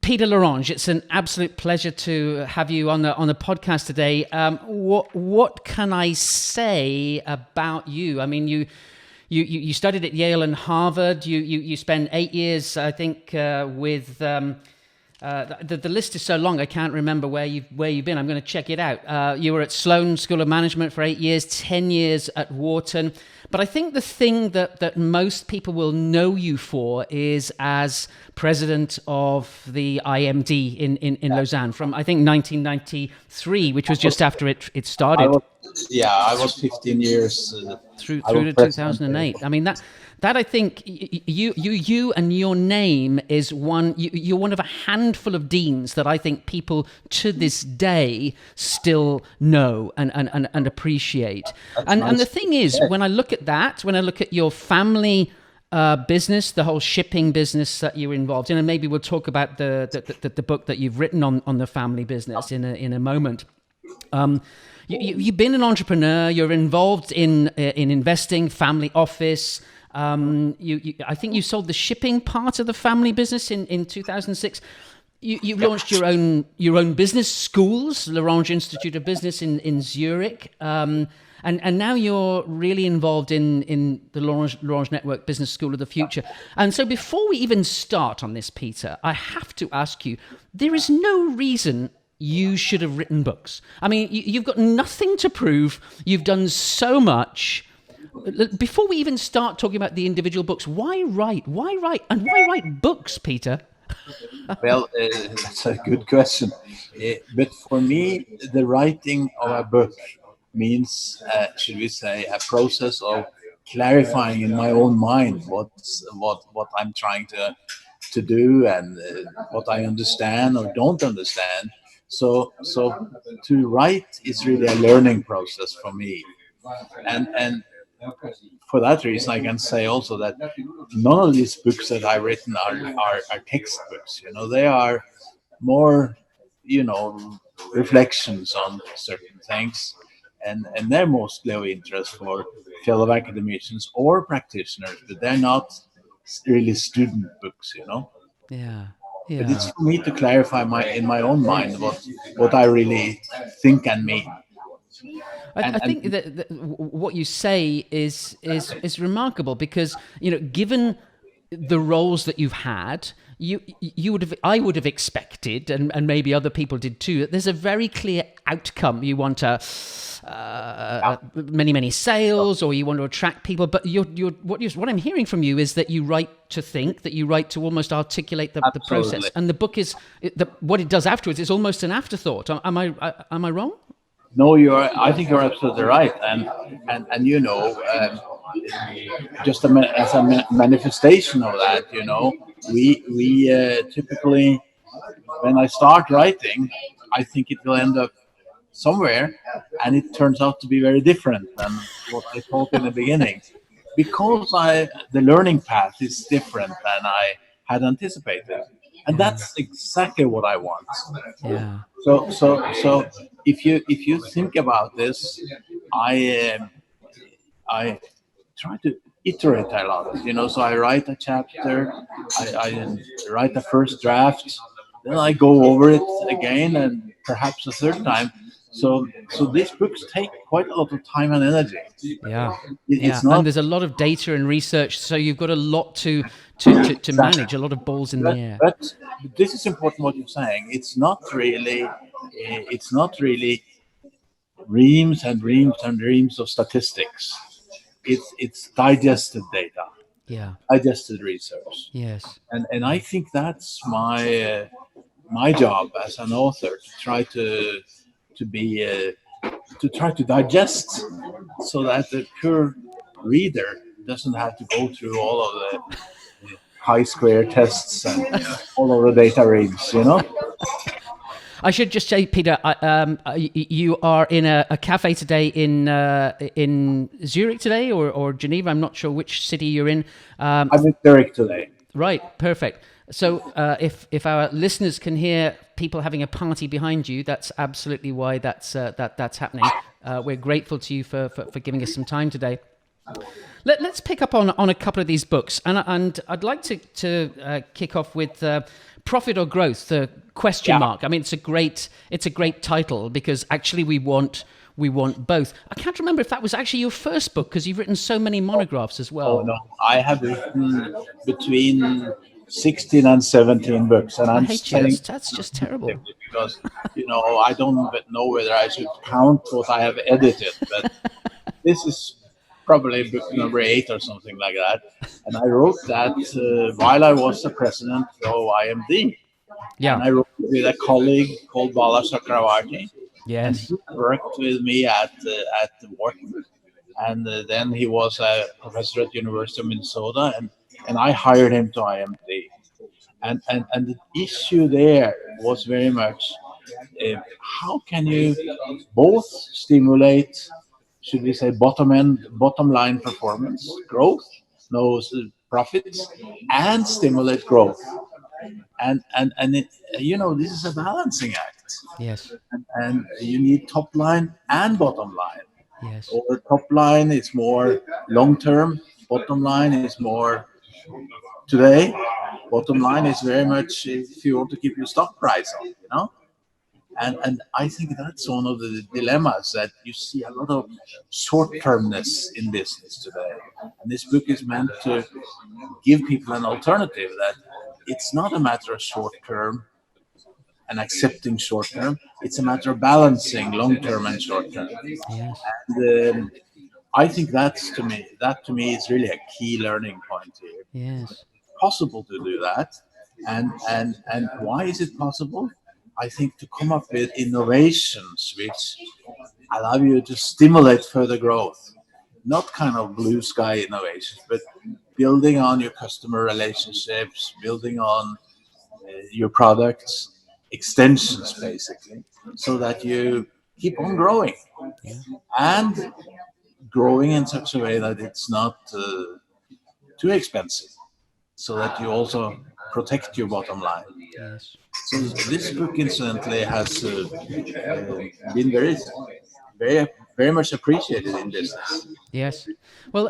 Peter Lorange, it's an absolute pleasure to have you on the podcast today. What can I say about you? I mean, you studied at Yale and Harvard. You spent 8 years, I think, with the list is so long I can't remember where you've been. I'm going to check it out. You were at Sloan School of Management for 8 years, 10 years at Wharton. But I think the thing that most people will know you for is as president of the IMD in Lausanne from, I think, 1993, which was just after it started. I was 15 years through to 2008. I mean, that I think you and your name is you're one of a handful of deans that I think people to this day still know and appreciate. And the thing is, when I look at your family business, the whole shipping business that you're involved in, and maybe we'll talk about the book that you've written on the family business in a moment. You've been an entrepreneur. You're involved in investing, family office. I think you sold the shipping part of the family business in 2006. You launched your own business schools, Lorange Institute of Business in Zurich, and now you're really involved in the Lorange Network Business School of the Future. And so before we even start on this, Peter, I have to ask you: there is no reason you should have written books. I mean, you've got nothing to prove. You've done so much. Before we even start talking about the individual books, why write? And why write books, Peter? Well, that's a good question. But for me, the writing of a book means, should we say, a process of clarifying in my own mind what I'm trying to do and what I understand or don't understand. So to write is really a learning process for me, and for that reason, I can say also that none of these books that I've written are textbooks. They are more, reflections on certain things, and they're mostly of interest for fellow academicians or practitioners, but they're not really student books. Yeah. But it's for me to clarify in my own mind what I really think and mean. I think that what you say is remarkable because given the roles that you've had, I would have expected, and maybe other people did too, that there's a very clear outcome. You want many sales, or you want to attract people. But what I'm hearing from you is that you write to think, that you write to almost articulate the process, and the book is what it does afterwards is almost an afterthought. Am I wrong? No, I think you're absolutely right, and just as a manifestation of that, we typically, when I start writing, I think it will end up somewhere, and it turns out to be very different than what I thought in the beginning, because the learning path is different than I had anticipated. And that's exactly what I want. Yeah. So if you think about this, I try to iterate a lot. So I write a chapter, I write the first draft, then I go over it again, and perhaps a third time. So these books take quite a lot of time and energy. Yeah. It's not, and there's a lot of data and research, so you've got a lot to manage, a lot of balls in the air. But this is important what you're saying. It's not really reams and reams and reams of statistics. It's digested data. Yeah. Digested research. Yes. And I think that's my job as an author, to try to digest, so that the pure reader doesn't have to go through all of the chi-square tests and all of the data reams, I should just say, Peter, you are in a cafe today in Zurich today, or Geneva. I'm not sure which city you're in. I'm in Zurich today. Right, perfect. So if our listeners can hear people having a party behind you, that's absolutely why that's happening. We're grateful to you for giving us some time today. Let's pick up on a couple of these books, and I'd like to kick off with Profit or growth? The question Yeah. mark. I mean, it's a great title because actually we want both. I can't remember if that was actually your first book because you've written so many monographs as Oh well. no, I have written between 16 and 17 books, and I I'm hate you. saying That's just terrible. because I don't know whether I should count what I have edited, but this is probably book number 8 or something like that. And I wrote that while I was the president of IMD, Yeah. and I wrote with a colleague called Bala Chakravarti, and Yes. he worked with me at Wharton, and then he was a professor at University of Minnesota, and I hired him to IMD, and the issue there was very much how can you both stimulate, should we say, bottom line performance, growth, no profits, and stimulate growth, and this is a balancing act, Yes. and you need top line and bottom line. Yes. Or top line is more long term, bottom line is more today. Bottom line is very much if you want to keep your stock price up. And I think that's one of the dilemmas that you see a lot of short termness in business today. And this book is meant to give people an alternative that it's not a matter of short term and accepting short term. It's a matter of balancing long term and short term. Yes. And I think that to me is really a key learning point here. Yes. Possible to do that, and why is it possible? I think to come up with innovations which allow you to stimulate further growth, not kind of blue sky innovations, but building on your customer relationships, building on your products, extensions basically, so that you keep on growing Yeah. and growing in such a way that it's not too expensive, so that you also protect your bottom line. Yes. So this book, incidentally, has been very, very much appreciated in business. Yes. Well,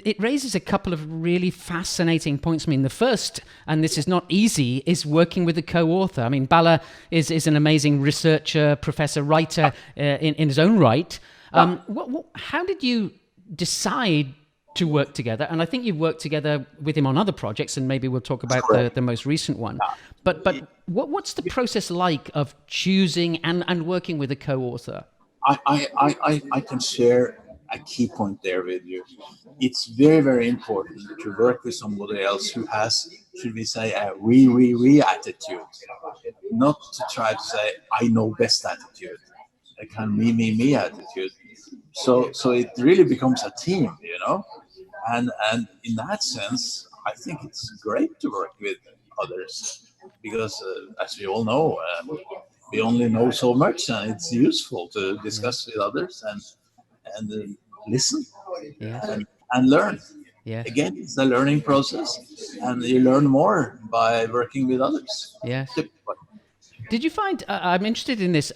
it raises a couple of really fascinating points. I mean, the first, and this is not easy, is working with a co-author. I mean, Bala is an amazing researcher, professor, writer in his own right. How did you decide to work together? And I think you've worked together with him on other projects, and maybe we'll talk about the most recent one. But what's the process like of choosing and working with a co-author? I can share a key point there with you. It's very, very important to work with somebody else who has, should we say, a we attitude, not to try to say, I know best attitude, a kind of me attitude. So it really becomes a team. And in that sense, I think it's great to work with others because, as we all know, we only know so much, and it's useful to Yeah. discuss with others and listen Yes. and learn. Yes. Again, it's a learning process, and you learn more by working with others. Yes. Did you find? I'm interested in this.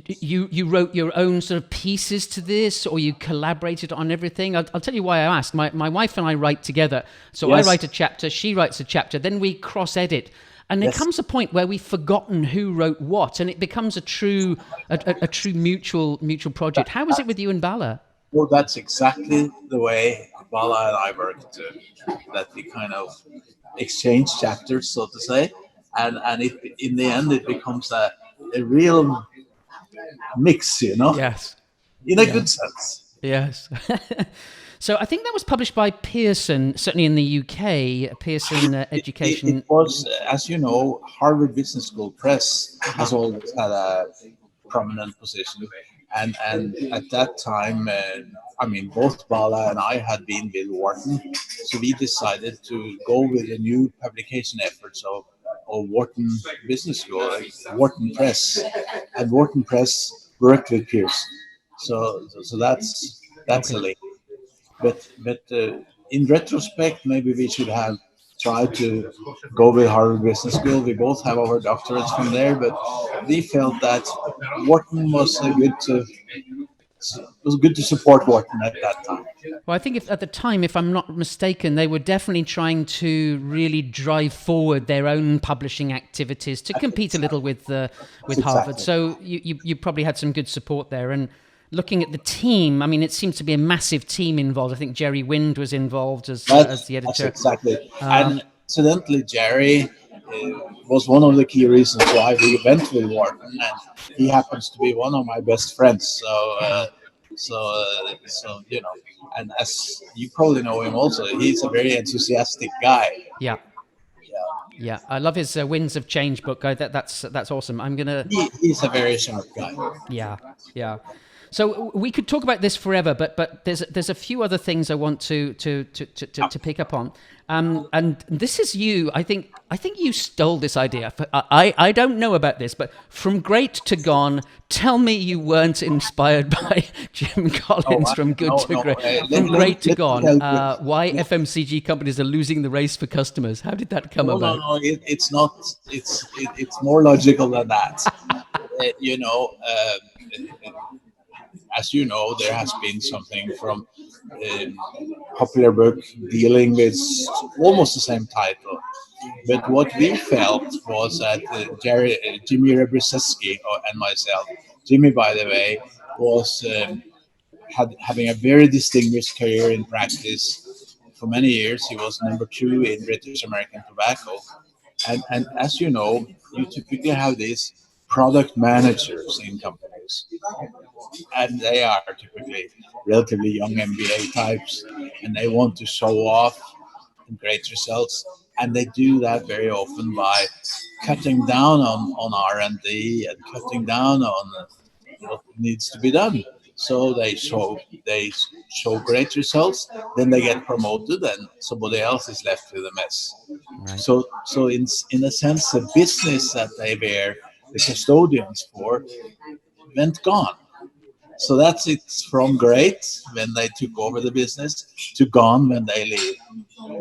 You wrote your own sort of pieces to this, or you collaborated on everything? I'll tell you why I asked. My wife and I write together, so I Yes. write a chapter, she writes a chapter, then we cross edit. And there Yes. comes a point where we've forgotten who wrote what, and it becomes a true mutual project. How was it with you and Bala? Well, that's exactly the way Bala and I worked. That we kind of exchange chapters, so to say, and in the end it becomes a real mix, Yes. in a good sense. Yes. So I think that was published by Pearson, certainly in the UK, Pearson Education. It was, as you know, Harvard Business School Press has always had a prominent position, and at that time, I mean, both Bala and I had been with Wharton, so we decided to go with the new publication efforts of Wharton Business School, Wharton Press, and Wharton Press worked with Pearson. So that's a Okay. link. But in retrospect, maybe we should have tried to go with Harvard Business School. We both have our doctorates from there, but we felt that Wharton was a good was good to support Wharton at that time. Well, I think at the time, if I'm not mistaken, they were definitely trying to really drive forward their own publishing activities to compete a little with Harvard. So you probably had some good support there. And looking at the team, I mean, it seems to be a massive team involved. I think Jerry Wind was involved as the editor. That's exactly. And incidentally, Jerry was one of the key reasons why we went with Wharton, and he happens to be one of my best friends. So you know, and as you probably know him also, he's a very enthusiastic guy. Yeah. Yeah, I love his Winds of Change book. That's awesome. He's a very sharp guy. Yeah. So we could talk about this forever, but there's a few other things I want to pick up on, and this is you. I think you stole this idea. I don't know about this, but from great to gone. Tell me you weren't inspired by Jim Collins from Good to Great. From Great to Gone. Why FMCG companies are losing the race for customers. How did that come about? No, it's not. It's more logical than that. As you know, there has been something from popular book dealing with almost the same title. But what we felt was that Jimmy Rebrzeski and myself, Jimmy, by the way, was having a very distinguished career in practice. For many years, he was number 2 in British American Tobacco. And as you know, you typically have these product managers in companies. And they are typically relatively young MBA types, and they want to show off great results. And they do that very often by cutting down on R&D and cutting down on what needs to be done. So they show great results, then they get promoted, and somebody else is left with a mess. Right. So in a sense, the business that they bear the custodians for went gone. So that's it, from great when they took over the business to gone when they leave.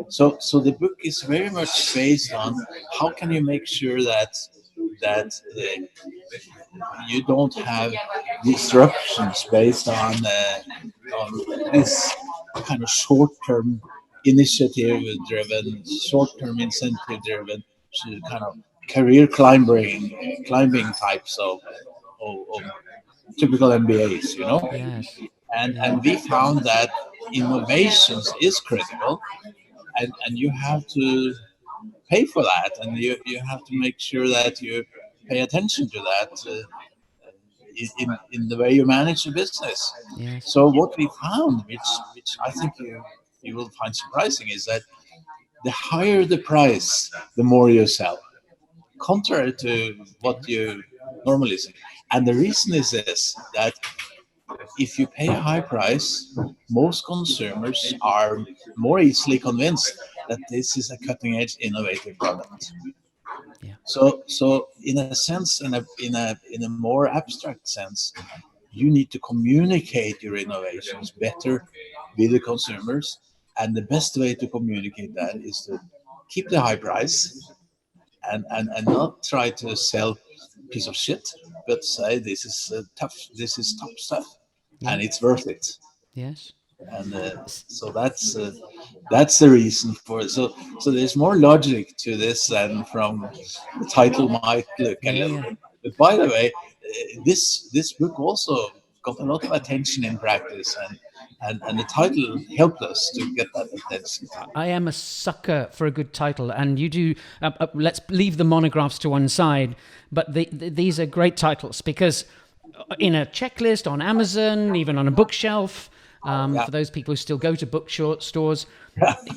So the book is very much based on how can you make sure that you don't have disruptions based on this kind of short-term initiative-driven, short-term incentive-driven kind of career climbing types of typical MBAs, you know. Yes. And we found that innovations is critical, and you have to pay for that, and you have to make sure that you pay attention to that in the way you manage the business. Yes. So what we found, which I think you will find surprising, is that the higher the price, the more you sell, contrary to what you normally see. And the reason is this, that if you pay a high price, most consumers are more easily convinced that this is a cutting-edge, innovative product. Yeah. So in a sense, in a more abstract sense, you need to communicate your innovations better with the consumers, and the best way to communicate that is to keep the high price and not try to sell piece of shit, but say this is top stuff, and it's worth it. Yes. And so that's the reason for it. So there's more logic to this than from the title might look a little bit. But by the way, this book also got a lot of attention in practice, and the title helped us to get that attention. I am a sucker for a good title, and you do. Let's leave the monographs to one side, but these are great titles because in a checklist on Amazon, even on a bookshelf, for those people who still go to bookstores,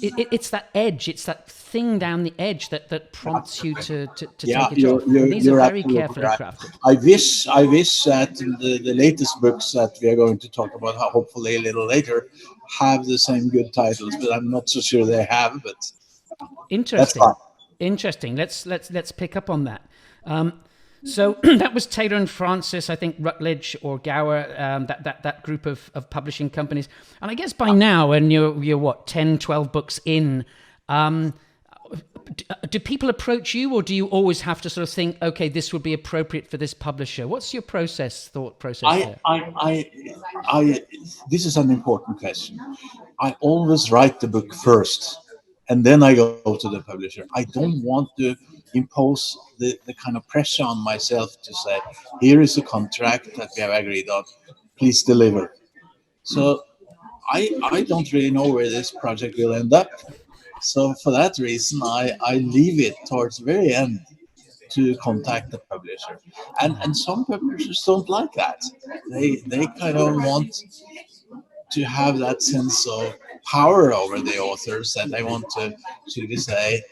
it's that edge, it's that thing down the edge that prompts you to take a job. These are very carefully crafted. I wish that the latest books that we are going to talk about, hopefully a little later, have the same good titles, but I'm not so sure they have. But interesting. That's fine. Interesting. Let's pick up on that. So that was Taylor and Francis, I think Routledge or Gower, that group of publishing companies. And I guess by now, and you're what, 10, 12 books in, do people approach you, or do you always have to sort of think, okay, this would be appropriate for this publisher? What's your thought process I, there? I, I, I, this is an important question. I always write the book first, and then I go to the publisher. I don't want to impose the kind of pressure on myself to say, here is a contract that we have agreed on, please deliver. So I don't really know where this project will end up. So for that reason, I leave it towards the very end to contact the publisher. And some publishers don't like that. They kind of want to have that sense of power over the authors, and they want to, should we say,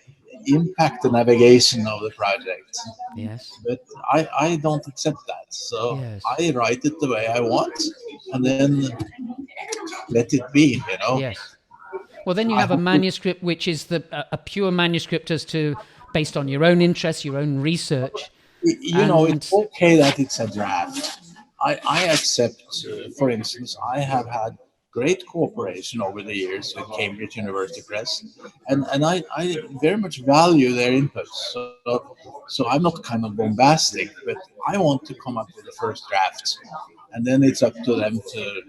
impact the navigation of the project. Yes. But I don't accept that. So Yes. I write it the way I want, and then let it be, you know. Yes. Well, then you I have a hope it, manuscript which is a pure manuscript as to based on your own interests, your own research, you know, it's and okay that it's a draft. I accept, for instance, I have had great cooperation over the years with Cambridge University Press, and I very much value their inputs. So I'm not kind of bombastic, but I want to come up with the first draft, and then it's up to them to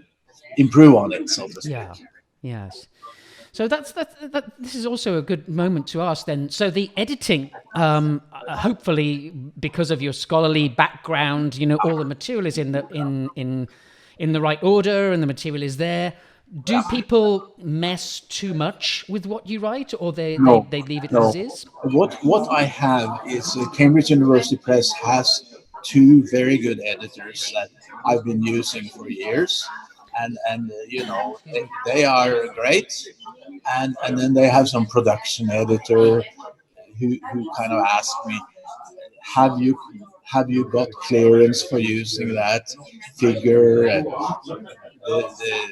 improve on it, so to speak. yeah, yes. So this is also a good moment to ask then. So the editing, hopefully because of your scholarly background, all the material is in the right order and the material is there. Do people mess too much with what you write, or No, they leave it no. as is? What I have is Cambridge University Press has two very good editors that I've been using for years, and you know they are great, and then they have some production editor who kind of asked me, have you have you got clearance for using that figure, and the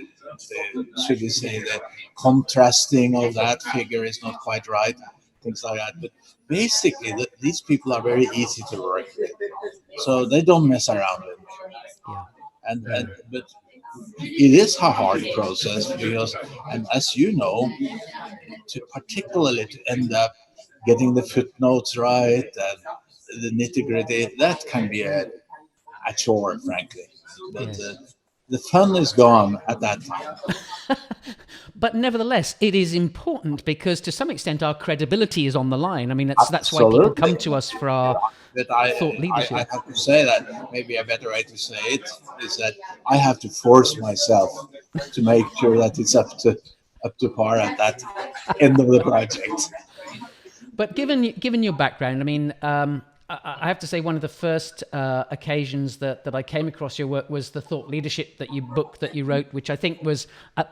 should we say the contrasting of that figure is not quite right, things like that. But basically, these people are very easy to work with, so they don't mess around with me. Yeah, And really. but it is a hard process because, and as you know, to particularly to end up getting the footnotes right and the nitty gritty, that can be a chore, frankly. But Yes. the fun is gone at that time. But nevertheless, it is important because to some extent our credibility is on the line. I mean, that's why people Absolutely. come to us for our But thought I leadership. have to say that maybe a better way to say it is that I have to force myself to make sure that it's up to par at that end of the project. But given your background, I mean, I have to say one of the first occasions that I came across your work was the thought leadership book that you wrote, which I think was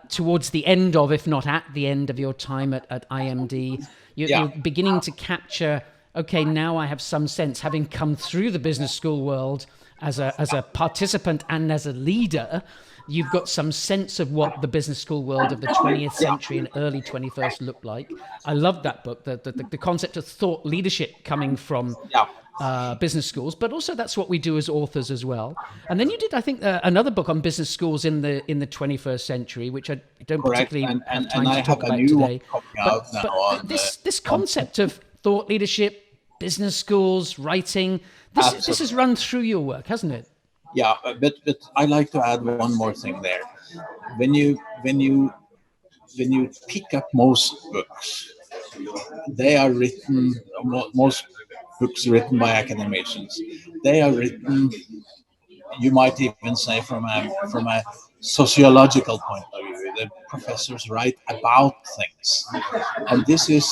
towards the end of, if not at the end of your time at IMD. Yeah, You're beginning to capture. Okay, now I have some sense, having come through the business school world as a participant and as a leader. You've got some sense of what the business school world of the 20th yeah, century and early 21st looked like. I love that book, the concept of thought leadership coming from yeah. business schools, but also that's what we do as authors as well. And then you did, I think, another book on business schools in the 21st century, which I don't Correct. particularly have And time I to have talk a about new one today. coming out But now but this on concept of thought leadership, business schools, writing, this has absolutely. run through your work, hasn't it? Yeah, but I like to add one more thing there. When you pick up most books, they are written, most books written by academicians. They are written, you might even say, from a sociological point of view. The professors write about things, and this is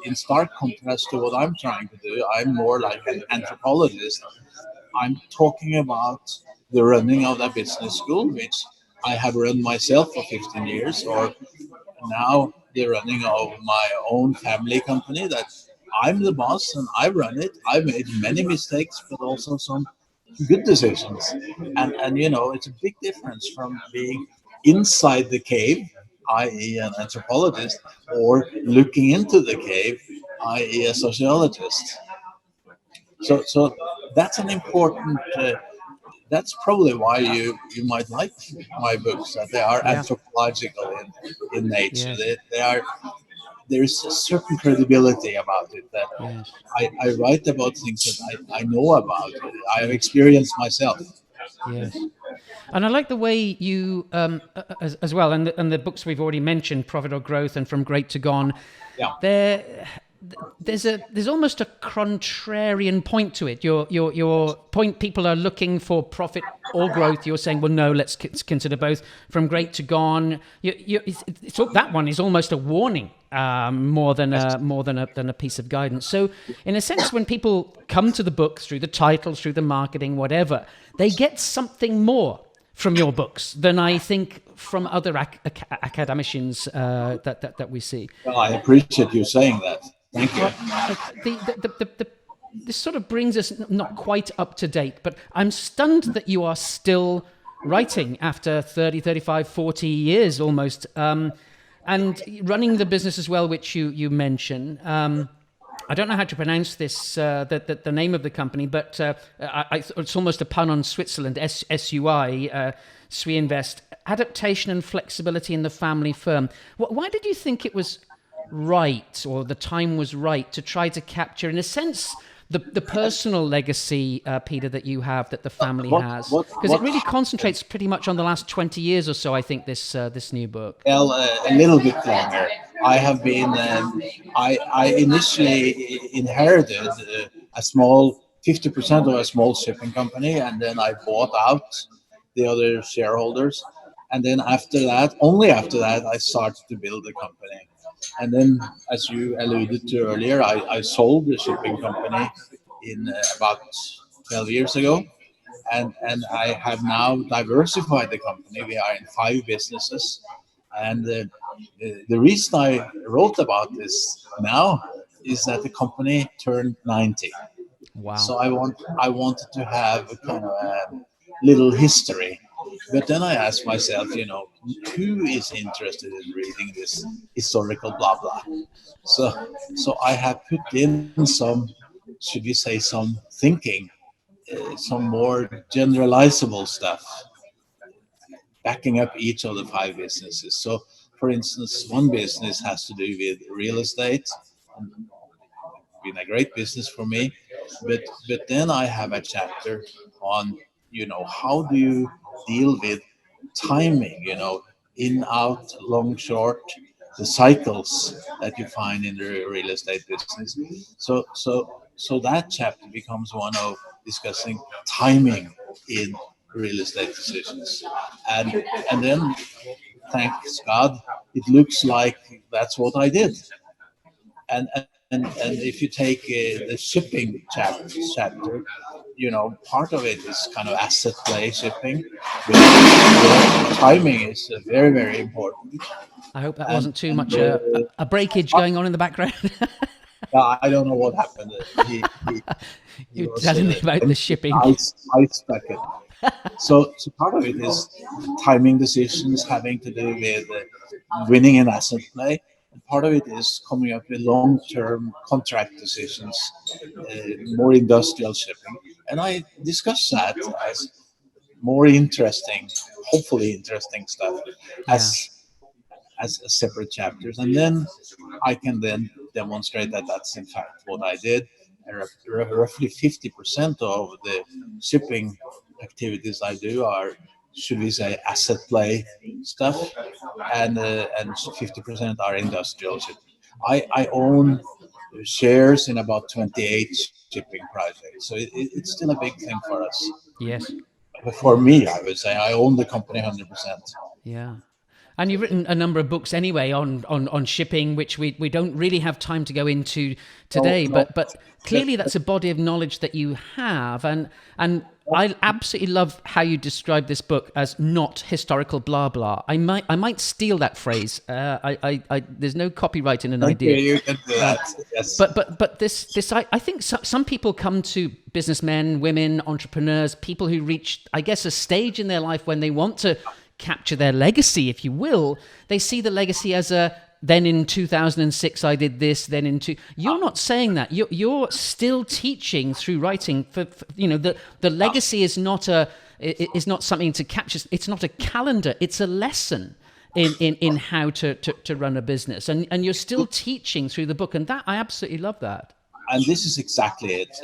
in stark contrast to what I'm trying to do. I'm more like an anthropologist. I'm talking about the running of the business school, which I have run myself for 15 years, or now the running of my own family company that I'm the boss and I run it. I've made many mistakes, but also some good decisions. And you know, it's a big difference from being inside the cave, i.e., an anthropologist, or looking into the cave, i.e., a sociologist. So that's an important. That's probably why you might like my books, that they are Yeah. anthropological in nature. Yes. They are there's a certain credibility about it that Yes. I write about things that I know about. I have Yes. experienced myself. Yes. And I like the way you, as well, and the books we've already mentioned, Profit or Growth and From Great to Gone, Yeah. there, there's almost a contrarian point to it. Your point, people are looking for profit or growth. You're saying, well, no, let's consider both. From Great to Gone, that one is almost a warning. More than a piece of guidance. So, in a sense, when people come to the book through the titles, through the marketing, whatever, they get something more from your books than I think from other academicians that we see. Well, I appreciate you saying that. Thank you. Well, this sort of brings us not quite up to date, but I'm stunned that you are still writing after 30, 35, 40 years almost. And running the business as well, which you mention. I don't know how to pronounce this, the name of the company, but it's almost a pun on Switzerland, SUI, Swi-Invest, Adaptation and Flexibility in the Family Firm. Why did you think it was right, or the time was right, to try to capture, in a sense, the personal legacy, Peter, that you have, that the family has? Because it really concentrates pretty much on the last 20 years or so, I think, this new book. Well, a little bit longer. I have been. I initially inherited a small 50% of a small shipping company, and then I bought out the other shareholders. And then after that, only after that, I started to build the company. And then, as you alluded to earlier, I sold the shipping company in about 12 years ago. And I have now diversified the company. We are in 5 businesses. And the reason I wrote about this now is that the company turned 90. Wow. So I wanted to have a kind of a little history. But then I asked myself, who is interested in reading this historical blah blah? So I have put in some, should we say, some thinking, some more generalizable stuff, backing up each of the 5 businesses. So, for instance, one business has to do with real estate, been a great business for me. But then I have a chapter on, how do you deal with timing, in, out, long, short, the cycles that you find in the real estate business. So that chapter becomes one of discussing timing in real estate decisions. And then, thanks God, it looks like that's what I did. And if you take the shipping chapter, part of it is kind of asset play shipping. Timing is very, very important. I hope that wasn't too much a breakage going on in the background. I don't know what happened. He You're was, telling me about the shipping. Ice bucket. So part of it is timing decisions having to do with winning in asset play. And part of it is coming up with long-term contract decisions, more industrial shipping. And I discuss that as more interesting, hopefully interesting stuff, as separate chapters. And then I can then demonstrate that that's in fact what I did. Roughly 50% of the shipping activities I do are, should we say, asset play stuff, and 50% are industrial shipping. I own shares in about 28 shipping projects, so it's still a big thing for us. Yes. But for me, I would say I own the company 100%. Yeah. And you've written a number of books anyway on shipping, which we don't really have time to go into today. No. But clearly that's a body of knowledge that you have. And I absolutely love how you describe this book as not historical blah blah. I might steal that phrase. There's no copyright in an idea. You can do that. Yes. But this I think some people come to businessmen, women, entrepreneurs, people who reach, I guess, a stage in their life when they want to capture their legacy, if you will. They see the legacy as then in 2006 I did this, then you're not saying that. You're still teaching through writing. For the legacy is not something to capture. It's not a calendar. It's a lesson. in how to run a business, and you're still teaching through the book, and that I absolutely love that. And this is exactly it.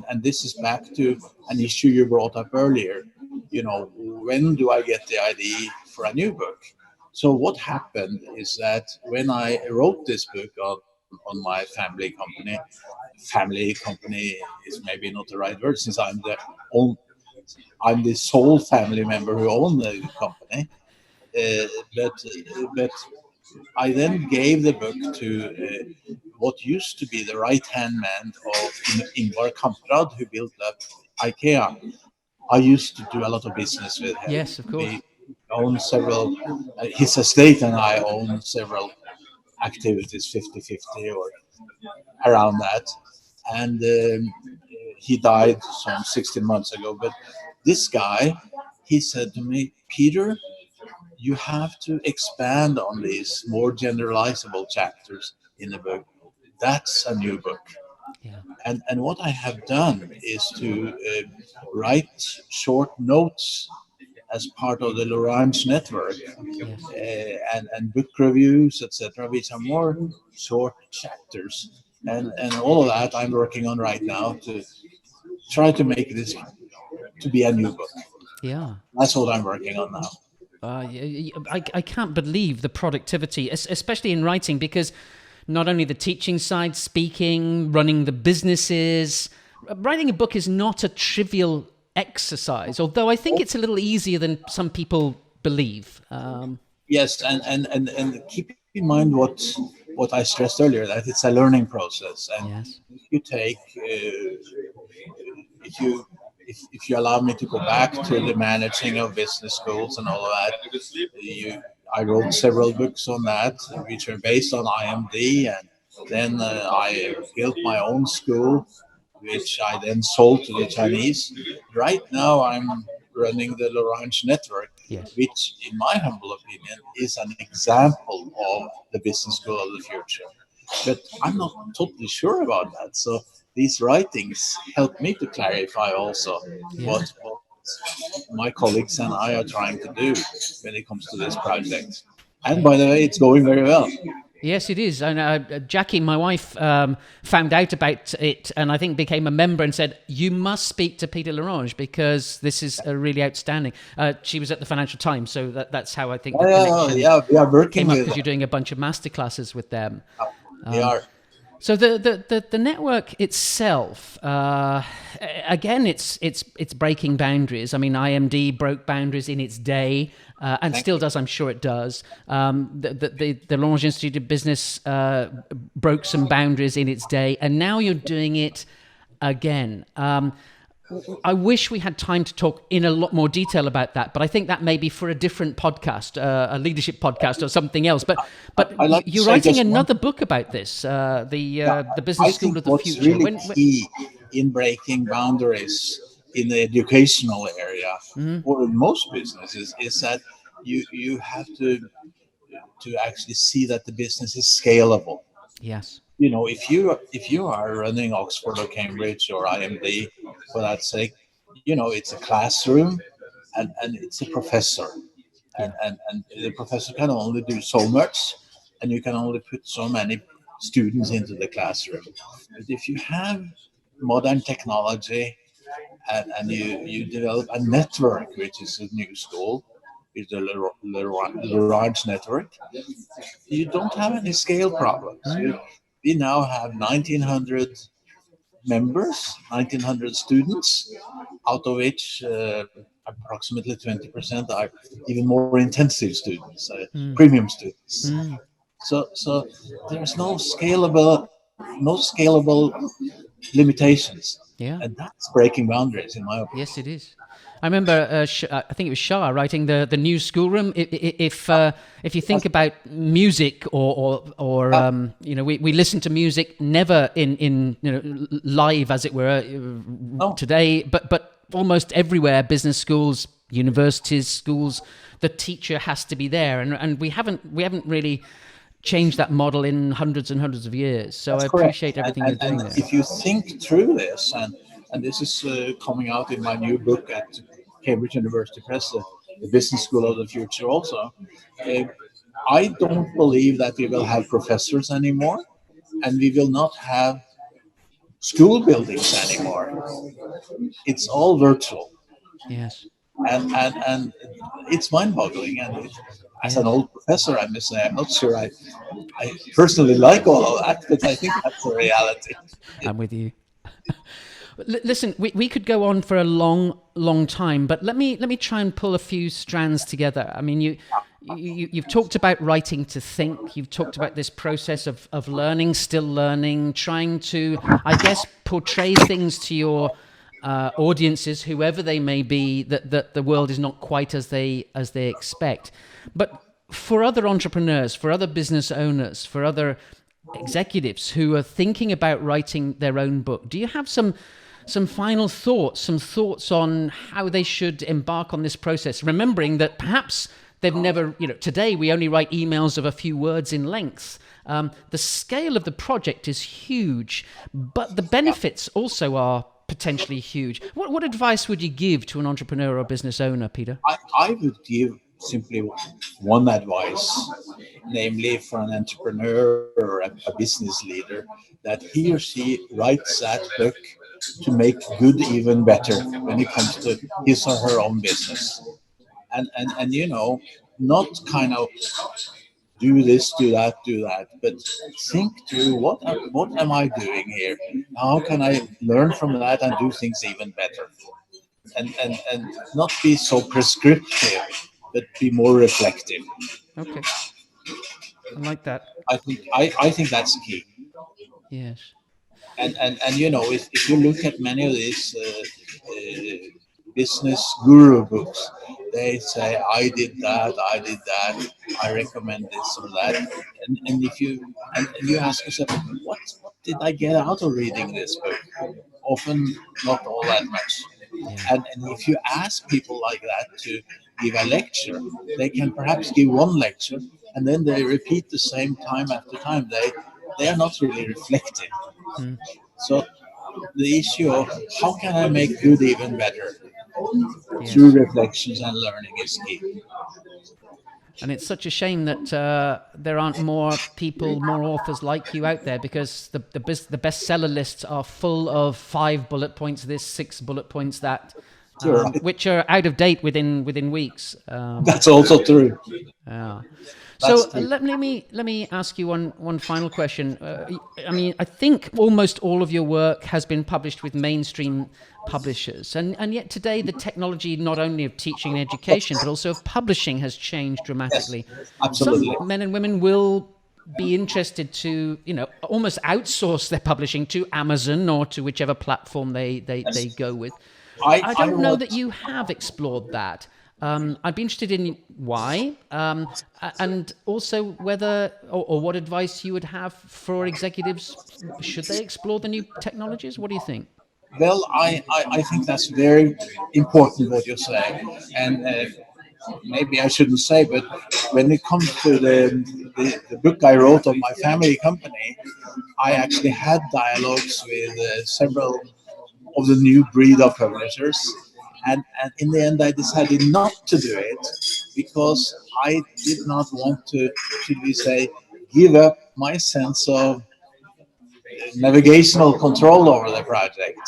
And this is back to an issue you brought up earlier. When do I get the idea for a new book? So what happened is that when I wrote this book on my family company is maybe not the right word, since own, I'm the sole family member who own the company. But I then gave the book to what used to be the right-hand man of Ingvar Kamprad, who built up IKEA. I used to do a lot of business with him. Yes, of course. We own several, his estate and I own several activities, 50-50 or around that. And he died some 16 months ago. But this guy, he said to me, Peter, you have to expand on these more generalizable chapters in the book. That's a new book. Yeah. And what I have done is to write short notes as part of the Lorange network, Yes. and book reviews, etc., which are more short chapters. And all of that I'm working on right now to try to make this to be a new book. Yeah. That's what I'm working on now. I can't believe the productivity, especially in writing, because not only the teaching side, speaking, running the businesses, writing a book is not a trivial exercise, although I think it's a little easier than some people believe. Yes, and keep in mind what I stressed earlier, that it's a learning process. And Yes. if you take if you allow me to go back to the managing of business schools and all of that, I wrote several books on that, which are based on IMD, and then I built my own school, which I then sold to the Chinese. Right now, I'm running the Lorange network, Yes. which, in my humble opinion, is an example of the business school of the future. But I'm not totally sure about that. So these writings help me to clarify also Yeah. what my colleagues and I are trying to do when it comes to this project. And Yeah. by the way, it's going very well. Yes, it is. And Jackie, my wife, found out about it, and I think became a member and said, "You must speak to Peter Lorange because this is really outstanding." She was at the Financial Times, so that's how I think the connection Yeah, we are working came up, with because them. you're doing a bunch of masterclasses with them. We are. So the network itself, again, it's breaking boundaries. I mean, IMD broke boundaries in its day, and still does. I'm sure it does. The Lorange Institute of Business broke some boundaries in its day, and now you're doing it again. I wish we had time to talk in a lot more detail about that, but I think that may be for a different podcast, a leadership podcast or something else. But I like to you're say writing just one- another book about this, the I Business School think of the what's Future. really key in breaking boundaries in the educational area or in most businesses is that you have to actually see that the business is scalable. Yes. If you are running Oxford or Cambridge or IMD, for that sake, it's a classroom, and it's a professor, Yeah. and the professor can only do so much, and you can only put so many students into the classroom. But if you have modern technology, and you develop a network, which is a new school, is the Lorange network, you don't have any scale problems. We now have 1,900 members, 1,900 students, out of which approximately 20% are even more intensive students, premium students. So there's no scalable limitations, Yeah. and that's breaking boundaries, in my opinion. Yes, it is. I remember, I think it was Shah writing the new schoolroom. If you think about music or we listen to music never in live, as it were, today, but almost everywhere, business schools, universities, schools, the teacher has to be there, and we haven't really changed that model in hundreds and hundreds of years. So I appreciate everything you're doing there. If you think through this, and this is coming out in my new book at Cambridge University Press, the Business School of the Future also, I don't believe that we will have professors anymore, and we will not have school buildings anymore. It's all virtual, Yes. and it's mind-boggling. And as an Yes. old professor, I must say, I'm not sure I personally like all of that, but I think that's the reality. I'm with you. Listen, we could go on for a long time, but let me try and pull a few strands together. I mean, you've talked about writing to think. You've talked about this process of learning, still learning, trying to, I guess, portray things to your audiences, whoever they may be, that the world is not quite as they expect. But for other entrepreneurs, for other business owners, for other executives who are thinking about writing their own book, do you have some final thoughts, some thoughts on how they should embark on this process, remembering that perhaps they've never, today we only write emails of a few words in length. The scale of the project is huge, but the benefits also are potentially huge. What advice would you give to an entrepreneur or business owner, Peter? I would give simply one advice, namely for an entrepreneur or a business leader, that he or she writes that book to make good even better when it comes to his or her own business. And not kind of do that, but think through what am I doing here? How can I learn from that and do things even better? And not be so prescriptive, but be more reflective. Okay, I like that. I think that's key. Yes. And if you look at many of these business guru books, they say I did that, I recommend this or that, and if you and you ask yourself, what did I get out of reading this book? Often not all that much. Yeah. And if you ask people like that to give a lecture, they can perhaps give one lecture and then they repeat the same time after time. They are not really reflective. Hmm. So the issue of how can I make good even better through Yes. reflections and learning is key. And it's such a shame that there aren't more people, more authors like you out there, because the bestseller lists are full of 5 bullet points this, 6 bullet points that, Sure. which are out of date within weeks. That's also true. Yeah. That's So true. let me ask you one final question. I mean, I think almost all of your work has been published with mainstream publishers, and yet today the technology not only of teaching and education but also of publishing has changed Yes, dramatically. Some absolutely. men and women will be interested to, almost outsource their publishing to Amazon or to whichever platform they go with. I I don't know want that you have explored that. I'd be interested in why, and also whether or what advice you would have for executives. Should they explore the new technologies? What do you think? well, I think that's very important what you say, and maybe I shouldn't say, but when it comes to the book I wrote of my family company, I actually had dialogues with several of the new breed of publishers. And in the end, I decided not to do it because I did not want to, should we say, give up my sense of navigational control over the project.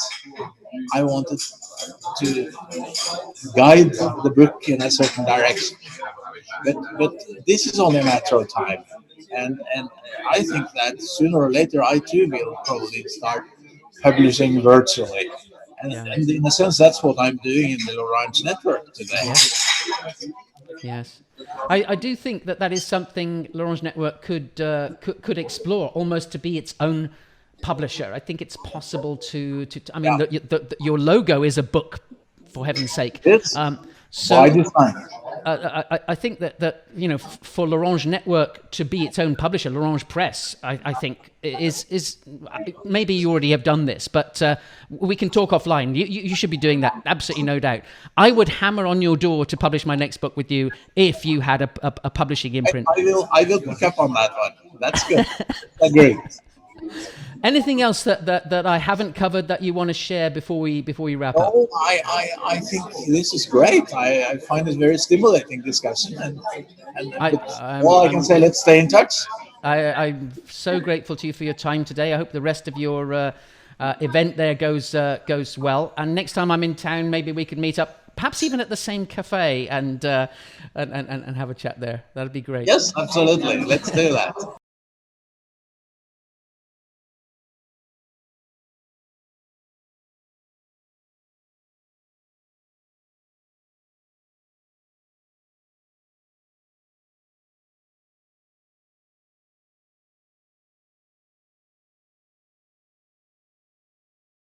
I wanted to guide the book in a certain direction. But this is only a matter of time. And I think that sooner or later I too will probably start publishing virtually. Yeah. And in a sense, that's what I'm doing in the Lorange network today. Yes. Yes, I do think that is something Lorange Network could explore, almost to be its own publisher. I think it's possible to I mean, Yeah, your logo is a book, for heaven's sake. it's by So design. I think that for Lorange Network to be its own publisher, Lorange Press, I think is maybe you already have done this, but we can talk offline. You should be doing that, absolutely no doubt. I would hammer on your door to publish my next book with you if you had a publishing imprint. I will pick up on that one. That's good. Agree. Anything else that I haven't covered that you want to share before we wrap up? Oh, I think this is great. I find it very stimulating discussion, all I can say, let's stay in touch. I'm so grateful to you for your time today. I hope the rest of your event there goes well. And next time I'm in town, maybe we could meet up, perhaps even at the same cafe, and have a chat there. That'd be great. Yes, absolutely. Let's do that.